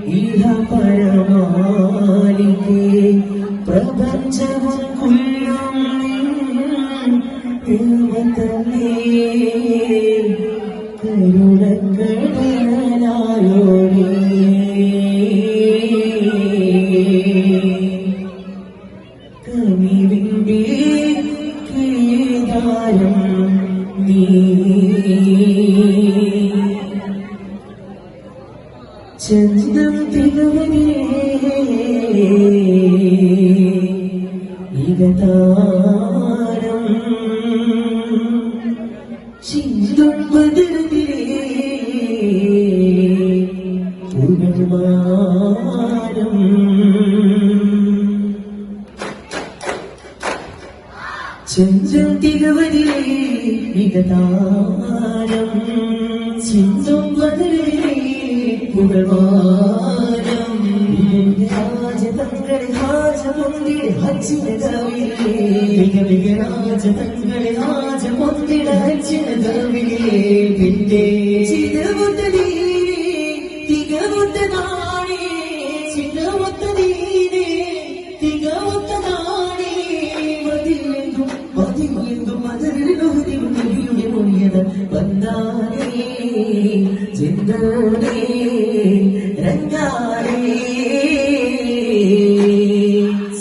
ഇഹ പരമാലികേ പ്രപഞ്ചവും കൊല്ലും ദൈവത്തല്ലേ കരുണക്കടലായോരേ കനിവിന്റെ കേദാരം നീ ചന്ദം തികവനേ ഇകതാരം ചിന്തും ബദരതിരേ പൂർണ്ണമാനം ചന്ദം തികവനേ ഇകതാരം ചിന്തും ബദരതിരേ പുകഴ്വാനം രാജതങ്ങളെ രാജമൊന്നിടെ ഹച്ചിനതാവിലേ മിക രാജതങ്ങളെ രാജമൊന്നിടെ ഹച്ചിനതാവിലേ പിന്നെ ചിതമുത്ത നീരേ തികമുത്ത നാണേ ചിതമുത്ത നീരേ തികമുത്ത നാണേ മതിയെന്തും മതരിലൊരുതിയും നബിയുടെ മൊഴിയത് വന്നാനേ ചിന്തോനേ രംഗാനേ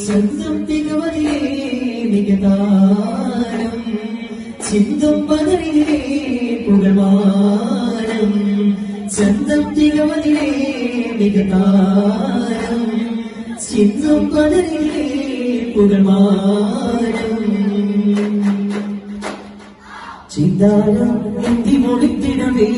ചന്ദം തികവതിലേ മികതാരം ചിന്തം പതറിലേ പുകഴ്വാനം ചന്ദം തികവതിലേ മികതാരം ചിന്തം പതറിലേ പുകഴ്വാനം ചിന്താരം എന്തി മൊഴിത്തിടവേ